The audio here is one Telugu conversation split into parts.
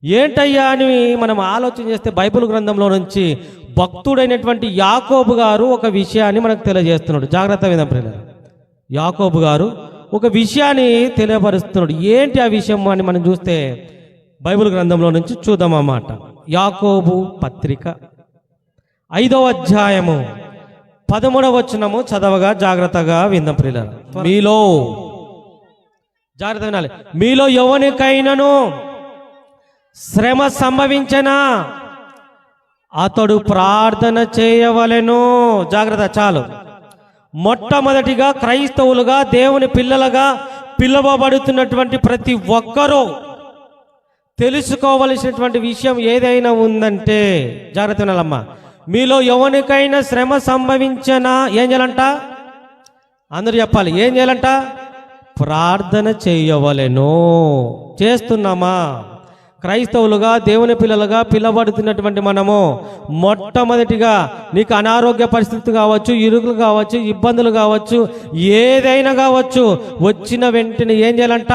ఏంటయ్యా అని మనం ఆలోచన చేస్తే బైబిల్ గ్రంథంలో నుంచి భక్తుడైనటువంటి యాకోబు గారు ఒక విషయాన్ని మనకు తెలియజేస్తున్నాడు. జాగ్రత్త విధం ప్రియులారా, యాకోబు గారు ఒక విషయాన్ని తెలియపరుస్తున్నాడు. ఏంటి ఆ విషయం అని మనం చూస్తే బైబిల్ గ్రంథంలో నుంచి చూద్దాం అన్నమాట. యాకోబు పత్రిక 5వ అధ్యాయము 13వ వచనము చదవగా జాగ్రత్తగా విందాం ప్రియులారా. మీలో జాగ్రత్త వినాలి. మీలో ఎవరికైనాను శ్రమ సంభవించనా అతడు ప్రార్థన చేయవలెను. జాగ్రత్త, చాలు. మొట్టమొదటిగా క్రైస్తవులుగా దేవుని పిల్లలుగా పిలువబడుతున్నటువంటి ప్రతి ఒక్కరూ తెలుసుకోవలసినటువంటి విషయం ఏదైనా ఉందంటే, జాగ్రత్త వినాలమ్మా, మీలో ఎవరికైనా శ్రమ సంభవించనా ఏం చేయాలంట? అందరూ చెప్పాలి. ఏం చేయాలంట? ప్రార్థన చేయవలెను. చేస్తున్నామా? క్రైస్తవులుగా దేవుని పిల్లలుగా పిలవబడుతున్నటువంటి మనము మొట్టమొదటిగా నీకు అనారోగ్య పరిస్థితి కావచ్చు, ఇరుకులు కావచ్చు, ఇబ్బందులు కావచ్చు, ఏదైనా కావచ్చు, వచ్చిన వెంటనే ఏం చేయాలంట?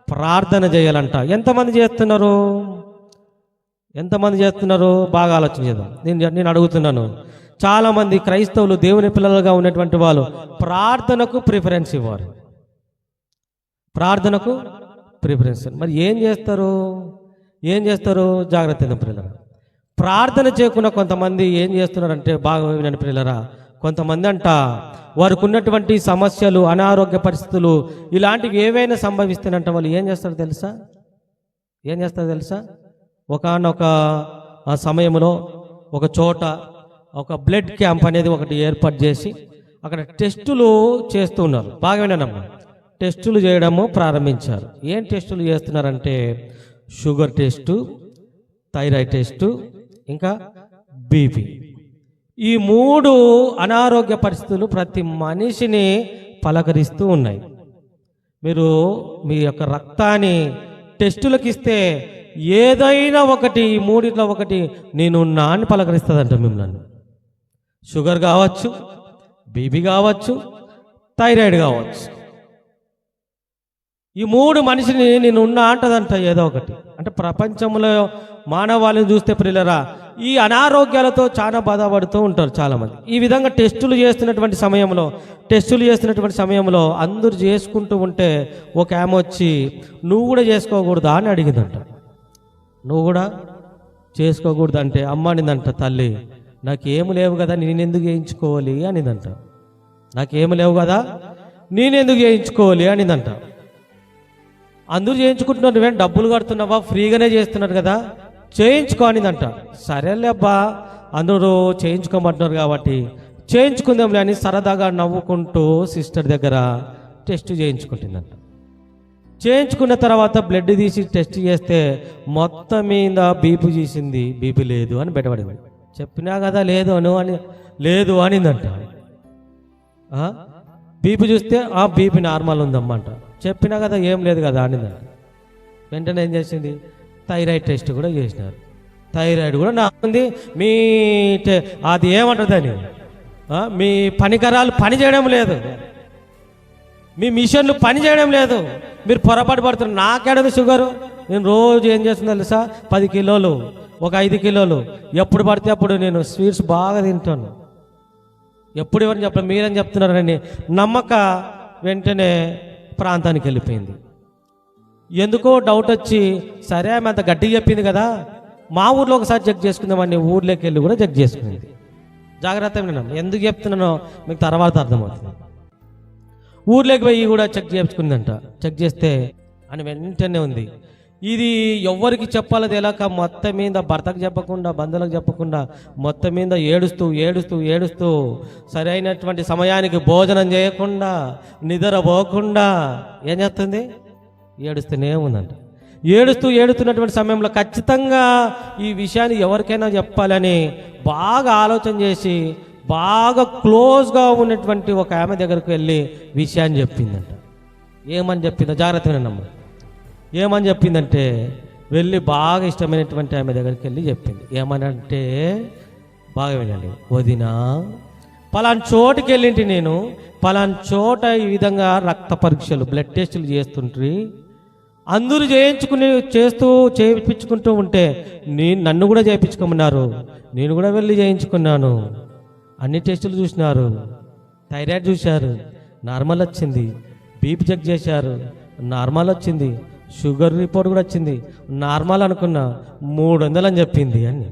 ప్రార్థన చేయాలంట. ఎంతమంది చేస్తున్నారు? ఎంతమంది చేస్తున్నారు? బాగా ఆలోచన చేద్దాం. నేను అడుగుతున్నాను. చాలామంది క్రైస్తవులు దేవుని పిల్లలుగా ఉన్నటువంటి వాళ్ళు ప్రార్థనకు ప్రిఫరెన్స్ ఇవ్వరు. ప్రార్థనకు ప్రిఫరెన్స్. మరి ఏం చేస్తారు? జాగ్రత్త ప్రియులరా. ప్రార్థన చేయకుండా కొంతమంది ఏం చేస్తున్నారంటే, బాగా వినండి ప్రియులరా, కొంతమంది అంట వారికి ఉన్నటువంటి సమస్యలు, అనారోగ్య పరిస్థితులు ఇలాంటివి ఏవైనా సంభవిస్తేనంట వాళ్ళు ఏం చేస్తారో తెలుసా? ఒకానొక సమయంలో ఒక చోట ఒక బ్లడ్ క్యాంప్ అనేది ఒకటి ఏర్పాటు చేసి అక్కడ టెస్టులు చేస్తూ ఉన్నారు. బాగా వినండమ్మా. టెస్టులు చేయడము ప్రారంభించారు. ఏం టెస్టులు చేస్తున్నారంటే షుగర్ టెస్టు, థైరాయిడ్ టెస్టు, ఇంకా బీపీ. ఈ 3 అనారోగ్య పరిస్థితులు ప్రతి మనిషిని పలకరిస్తూ ఉన్నాయి. మీరు మీ యొక్క రక్తాన్ని టెస్టులకు ఇస్తే ఏదైనా ఒకటి, 3 ఒకటి నేను నాన్ని పలకరిస్తుందంట మిమ్మల్ని. షుగర్ కావచ్చు, బీపీ కావచ్చు, థైరాయిడ్ కావచ్చు. ఈ 3 మనిషిని నేను ఉన్నా అంటదంట ఏదో ఒకటి. అంటే ప్రపంచంలో మానవాళిని చూస్తే ప్రియులరా, ఈ అనారోగ్యాలతో చాలా బాధపడుతూ ఉంటారు చాలామంది. ఈ విధంగా టెస్టులు చేస్తున్నటువంటి సమయంలో అందరూ చేసుకుంటూ ఉంటే ఒక ఆమె వచ్చి నువ్వు కూడా చేసుకోకూడదా అని అడిగిందంట. నువ్వు కూడా చేసుకోకూడదు అంటే అమ్మానిందంట తల్లి, నాకేమి లేవు కదా నేనెందుకు చేయించుకోవాలి అనిందంట. నాకేమి లేవు కదా నేనెందుకు చేయించుకోవాలి అనిందంట. అందరూ చేయించుకుంటున్నారు, నువ్వేం డబ్బులు కడుతున్నావా, ఫ్రీగానే చేస్తున్నారు కదా, చేయించుకో అనిందంట. సరేలే అబ్బా, అందరూ చేయించుకోమంటున్నారు కాబట్టి చేయించుకుందాంలే అని సరదాగా నవ్వుకుంటూ సిస్టర్ దగ్గర టెస్ట్ చేయించుకుంటుందంట. చేయించుకున్న తర్వాత బ్లడ్ తీసి టెస్ట్ చేస్తే మొత్తం మీద బీపీ చేసింది. బీపీ లేదు అని బయటపడింది. చెప్పినా కదా లేదు అనిందంట. బీపీ చూస్తే బీపీ నార్మల్ ఉందమ్మంట. చెప్పినా కదా ఏం లేదు కదా అనిందంట. వెంటనే ఏం చేసింది? థైరాయిడ్ టెస్ట్ కూడా చేసినారు. థైరాయిడ్ కూడా నా ఉంది. మీ అది ఏమంటుందని మీ పనికరాలు పని చేయడం లేదు, మీ మిషన్లు పని చేయడం లేదు, మీరు పొరపాటు పడుతున్నారు. నాకేడది షుగరు, నేను రోజు ఏం చేస్తున్నా తెలుసా, 10 కిలోలు, ఒక 5 కిలోలు ఎప్పుడు పడితే అప్పుడు నేను స్వీట్స్ బాగా తింటాను. ఎప్పుడు ఎవరిని చెప్పలేదు, మీరని చెప్తున్నారని నమ్మక వెంటనే ప్రాంతానికి వెళ్ళిపోయింది. ఎందుకో డౌట్ వచ్చి, సరే ఆమె అంత గట్టిగా చెప్పింది కదా, మా ఊర్లో ఒకసారి చెక్ చేసుకుందామని ఊర్లోకి వెళ్ళి కూడా చెక్ చేసుకునేది. జాగ్రత్త విన్నాను, ఎందుకు చెప్తున్నానో మీకు తర్వాత అర్థమవుతుంది. ఊర్లోకి పోయి కూడా చెక్ చేసుకుందంట. చెక్ చేస్తే అని వెంటనే ఉంది. ఇది ఎవరికి చెప్పాలో తెలియక మొత్తం మీద భర్తకు చెప్పకుండా, బంధువులకు చెప్పకుండా మొత్తం మీద ఏడుస్తూ సరైనటువంటి సమయానికి భోజనం చేయకుండా, నిద్రపోకుండా ఏం చేస్తుంది? ఏడుస్తూనే ఉందంట. ఏడుస్తున్నటువంటి సమయంలో ఖచ్చితంగా ఈ విషయాన్ని ఎవరికైనా చెప్పాలని బాగా ఆలోచన చేసి బాగా క్లోజ్గా ఉన్నటువంటి ఒక ఆమె దగ్గరకు వెళ్ళి విషయాన్ని చెప్పిందంట. ఏమని చెప్పిందో జాగ్రత్త వినమ్మా. ఏమని చెప్పిందంటే, వెళ్ళి బాగా ఇష్టమైనటువంటి ఆమె దగ్గరికి వెళ్ళి చెప్పింది. ఏమని అంటే, బాగా వినండి, వదినా పలానా చోటుకి వెళ్ళింటి, నేను పలానా చోట ఈ విధంగా రక్త పరీక్షలు, బ్లడ్ టెస్టులు చేస్తుంటే అందరూ చేయించుకుంటూ ఉంటే నన్ను కూడా చేయించుకోమన్నారు. నేను కూడా వెళ్ళి చేయించుకున్నాను. అన్ని టెస్టులు చూసినారు, థైరాయిడ్ చూశారు, నార్మల్ వచ్చింది. బీపీ చెక్ చేశారు, నార్మల్ వచ్చింది. షుగర్ రిపోర్ట్ కూడా వచ్చింది, నార్మల్ అనుకున్నా. 300 అని చెప్పింది అని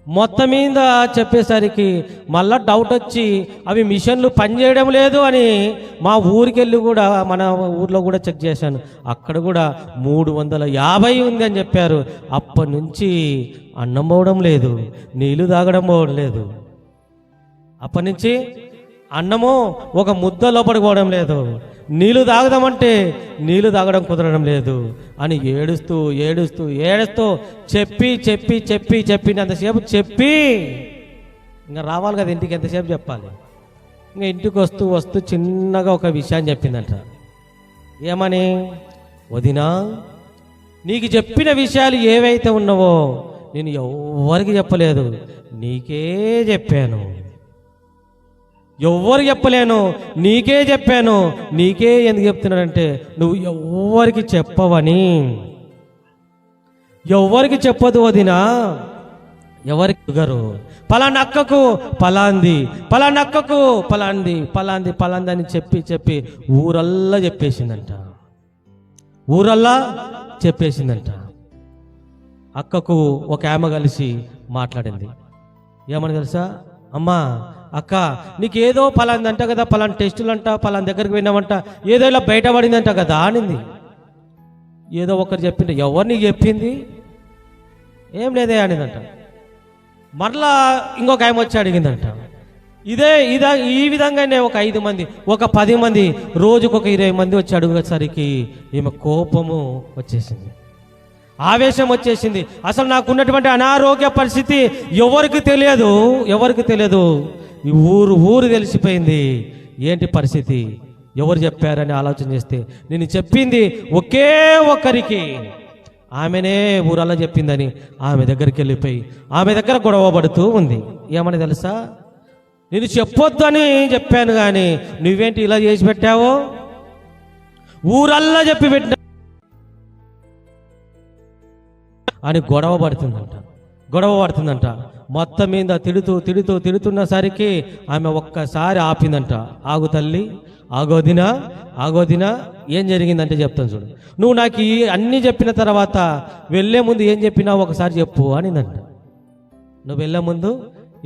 మొత్తం మీద చెప్పేసరికి మళ్ళా డౌట్ వచ్చి అవి మిషన్లు పనిచేయడం లేదు అని మా ఊరికి వెళ్ళి కూడా మన ఊర్లో కూడా చెక్ చేశాను. అక్కడ కూడా 350 ఉంది అని చెప్పారు. అప్పటి నుంచి అన్నం పోవడం లేదు, నీళ్లు తాగడం పోవడం లేదు. అప్పటి నుంచి అన్నము ఒక ముద్ద లోపలికి పోవడం లేదు, నీళ్లు తాగదామంటే నీళ్లు తాగడం కుదరడం లేదు అని ఏడుస్తూ చెప్పినంతసేపు చెప్పి ఇంకా రావాలి కదా ఇంటికి, ఎంతసేపు చెప్పాలి. ఇంకా ఇంటికి వస్తూ చిన్నగా ఒక విషయాన్ని చెప్పిందంట. ఏమని? వదినా, నీకు చెప్పిన విషయాలు ఏవైతే ఉన్నావో నేను ఎవ్వరికి చెప్పలేదు, నీకే చెప్పాను. ఎవ్వరికి చెప్పలేను, నీకే చెప్పాను. నీకే ఎందుకు చెప్తున్నానంటే నువ్వు ఎవ్వరికి చెప్పవని. ఎవ్వరికి చెప్పదు వదినా. ఎవరికి గారు? పలానక్కకు పలాంది, పలానక్కకు పలాంది అని చెప్పి ఊరల్లా చెప్పేసిందంట. అక్కకు ఒక ఆమె కలిసి మాట్లాడింది. ఏమని తెలుసా? అమ్మా, అక్క, నీకేదో పలాంది అంట కదా, పలాంటి టెస్టులు అంట, పలాంటి దగ్గరికి పోయినామంట, ఏదో ఇలా బయటపడిందంట కదా అనింది. ఏదో ఒకరు చెప్పింది. ఎవరు నీకు చెప్పింది? ఏం లేదే అనిందంట. మరలా ఇంకొక ఆమె వచ్చి అడిగిందంట. ఈ విధంగానే ఒక 5 మంది, ఒక 10 మంది, రోజుకొక 20 మంది వచ్చి అడుగుసరికి ఈమె కోపము వచ్చేసింది, ఆవేశం వచ్చేసింది. అసలు నాకున్నటువంటి అనారోగ్య పరిస్థితి ఎవరికి తెలియదు. ఈ ఊరు తెలిసిపోయింది. ఏంటి పరిస్థితి, ఎవరు చెప్పారని ఆలోచన చేస్తే నేను చెప్పింది ఒకే ఒక్కరికి, ఆమెనే ఊరల్లా చెప్పిందని ఆమె దగ్గరికి వెళ్ళిపోయి ఆమె దగ్గర గొడవ పడుతూ ఉంది. ఏమని తెలుసా? నేను చెప్పొద్దు అని చెప్పాను కానీ నువ్వేంటి ఇలా చేసి పెట్టావో, ఊరల్లా చెప్పి పెట్టిన అని గొడవ పడుతుందంట. మొత్తం మీద తిడుతున్నసరికి ఆమె ఒక్కసారి ఆపిందంట. ఆగు తల్లి, ఆగోదినా, ఏం జరిగిందంటే చెప్తాను చూడు. నువ్వు నాకు అన్నీ చెప్పిన తర్వాత వెళ్ళే ముందు ఏం చెప్పినావు ఒకసారి చెప్పు అనిందంట. నువ్వు వెళ్ళే ముందు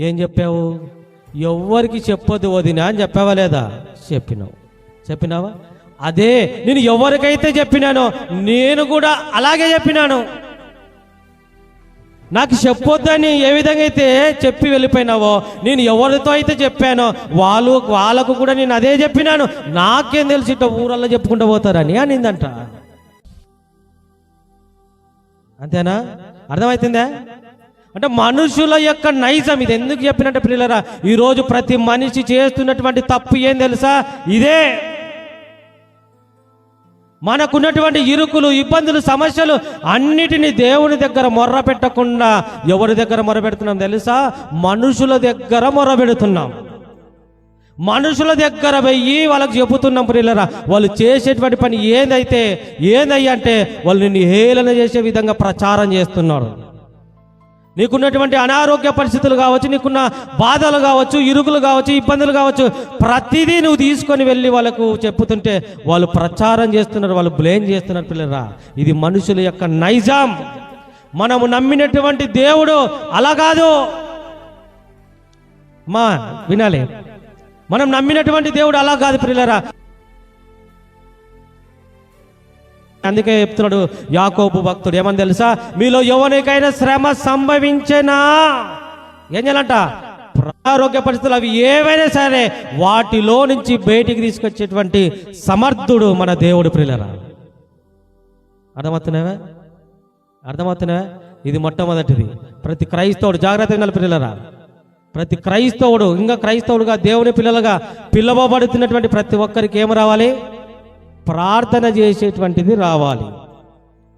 ఏం చెప్పావు? ఎవ్వరికి చెప్పొద్దు వదినా అని చెప్పావా లేదా? చెప్పినావా? అదే నేను ఎవరికైతే చెప్పినానో నేను కూడా అలాగే చెప్పినాను. నాకు చెప్పొద్దని ఏ విధంగా అయితే చెప్పి వెళ్ళిపోయినావో, నేను ఎవరితో అయితే చెప్పానో వాళ్ళకు కూడా నేను అదే చెప్పినాను. నాకేం తెలిసి ఇట్లా ఊరల్లో చెప్పుకుంటూ పోతారని అనిందంట. అంతేనా? అర్థమవుతుందా? అంటే మనుషుల యొక్క నైజం ఇది. ఎందుకు చెప్పినట్టు పిల్లరా, ఈరోజు ప్రతి మనిషి చేస్తున్నటువంటి తప్పు ఏం తెలుసా? ఇదే. మనకున్నటువంటి ఇరుకులు, ఇబ్బందులు, సమస్యలు అన్నిటినీ దేవుని దగ్గర మొర్ర పెట్టకుండా ఎవరి దగ్గర మొర్ర పెడుతున్నాం తెలుసా? మనుషుల దగ్గర మొర్ర పెడుతున్నాం. మనుషుల దగ్గర పోయి వాళ్ళకి చెబుతున్నాం ప్రియులరా, వాళ్ళు చేసేటువంటి పని ఏందయ్యా అంటే వాళ్ళు నిన్ను హేళన చేసే విధంగా ప్రచారం చేస్తున్నారు. నీకున్నటువంటి అనారోగ్య పరిస్థితులు కావచ్చు, నీకున్న బాధలు కావచ్చు, ఇరుకులు కావచ్చు, ఇబ్బందులు కావచ్చు, ప్రతిదీ నువ్వు తీసుకొని వెళ్ళి వాళ్ళకు చెప్పుతుంటే వాళ్ళు ప్రచారం చేస్తున్నారు, వాళ్ళు బ్లేమ్ చేస్తున్నారు పిల్లరా. ఇది మనుషుల యొక్క నైజం. మనము నమ్మినటువంటి దేవుడు అలా కాదు. వినాలి, మనం నమ్మినటువంటి దేవుడు అలా కాదు పిల్లరా. అందుకే చెప్తున్నాడు యాకోబు భక్తుడు, ఏమని తెలుసా? మీలో ఎవరికైనా శ్రమ సంభవించేనా ఏం చేయాలంట? అనారోగ్య పరిస్థితులు అవి ఏవైనా సరే వాటిలో నుంచి బయటికి తీసుకొచ్చేటువంటి సమర్థుడు మన దేవుడు ప్రియులరా. అర్థమవుతున్నావా? ఇది మొట్టమొదటిది. ప్రతి క్రైస్తవుడు జాగ్రత్తగా ప్రియులరా. ప్రతి క్రైస్తవుడు, ఇంకా క్రైస్తవుడుగా దేవుని పిల్లలుగా పిలవబడుతున్నటువంటి ప్రతి ఒక్కరికి ఏం రావాలి? ప్రార్థన చేసేటువంటిది రావాలి.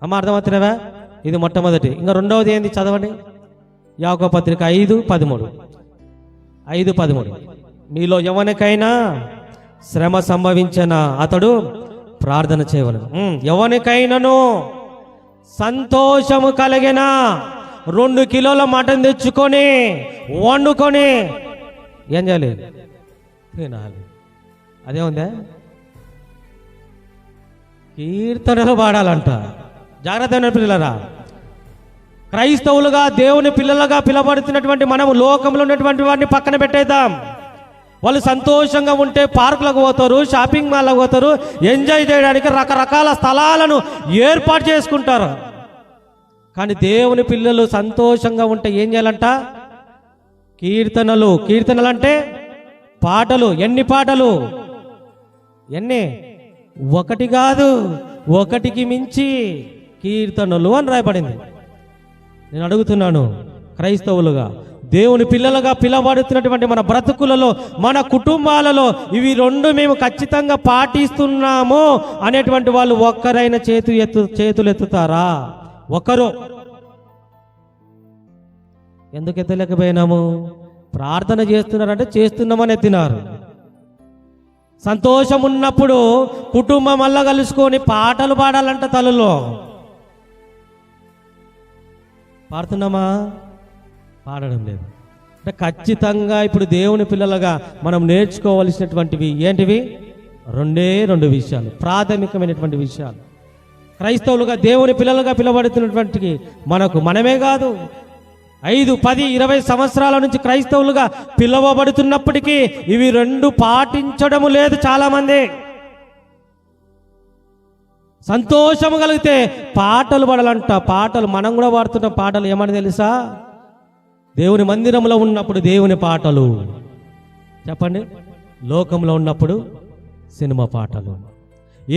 అమ్మ అర్థమవుతున్నావా? ఇది మొట్టమొదటి. ఇంకా రెండవది ఏంది? చదవండి. యాకోబు పత్రిక 5:13. మీలో ఎవరికైనా శ్రమ సంభవించిన అతడు ప్రార్థన చేయవలెను. ఎవరికైనాను సంతోషము కలిగిన 2 కిలోల మటన్ తెచ్చుకొని వండుకొని ఏం చేయాలి? తినాలి. అదే ఉందా? కీర్తనలు పాడాలంట. జాగ్రత్త పిల్లరా, క్రైస్తవులుగా దేవుని పిల్లలుగా పిలబడుతున్నటువంటి మనము లోకంలో ఉన్నటువంటి వారిని పక్కన పెట్టేద్దాం. వాళ్ళు సంతోషంగా ఉంటే పార్కులకు పోతారు, షాపింగ్ మాల్లకు పోతారు, ఎంజాయ్ చేయడానికి రకరకాల స్థలాలను ఏర్పాటు చేసుకుంటారు. కానీ దేవుని పిల్లలు సంతోషంగా ఉంటే ఏం చేయాలంట? కీర్తనలు. కీర్తనలు అంటే పాటలు. ఎన్ని పాటలు? ఎన్ని? 1 కాదు, 1కి మించి కీర్తనలు అని రాయబడింది. నేను అడుగుతున్నాను, క్రైస్తవులుగా దేవుని పిల్లలుగా పిలవడుతున్నటువంటి మన బ్రతుకులలో, మన కుటుంబాలలో ఇవి 2 మేము ఖచ్చితంగా పాటిస్తున్నాము అనేటువంటి వాళ్ళు ఒక్కరైనా చేతులు ఎత్తుతారా? ఒకరు. ఎందుకు ఎత్తలేకపోయినాము? ప్రార్థన చేస్తున్నారంటే చేస్తున్నామని ఎత్తినారు. సంతోషం ఉన్నప్పుడు కుటుంబం వల్ల కలుసుకొని పాటలు పాడాలంట. తలలో పాడుతున్నామా? పాడడం లేదు. అంటే ఖచ్చితంగా ఇప్పుడు దేవుని పిల్లలుగా మనం నేర్చుకోవలసినటువంటివి ఏంటివి? 2 విషయాలు, ప్రాథమికమైనటువంటి విషయాలు. క్రైస్తవులుగా దేవుని పిల్లలుగా పిలవబడుతున్నటువంటి మనమే కాదు, 5, 10, 20 సంవత్సరాల నుంచి క్రైస్తవులుగా పిలవబడుతున్నప్పటికీ ఇవి 2 పాటించడము లేదు చాలామంది. సంతోషము కలిగితే పాటలు పాడాలంట. పాటలు మనం కూడా పాడుతున్న పాటలు ఏమని తెలుసా? దేవుని మందిరంలో ఉన్నప్పుడు దేవుని పాటలు చెప్పండి, లోకంలో ఉన్నప్పుడు సినిమా పాటలు.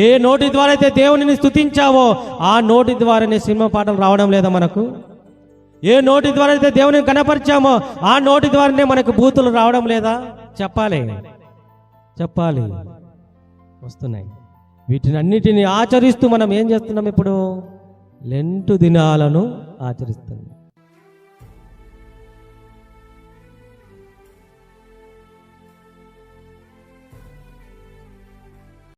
ఏ నోటి ద్వారా అయితే దేవునిని స్తుతించావో ఆ నోటి ద్వారానే సినిమా పాటలు రావడం లేదా మనకు? ఏ నోటి ద్వారా అయితే దేవుని కనపరిచామో ఆ నోటి ద్వారానే మనకు బూతులు రావడం లేదా? చెప్పాలి వస్తున్నాయి. వీటిని అన్నిటిని ఆచరిస్తూ మనం ఏం చేస్తున్నాం? ఇప్పుడు లెంటు దినాలను ఆచరిస్తున్నాం.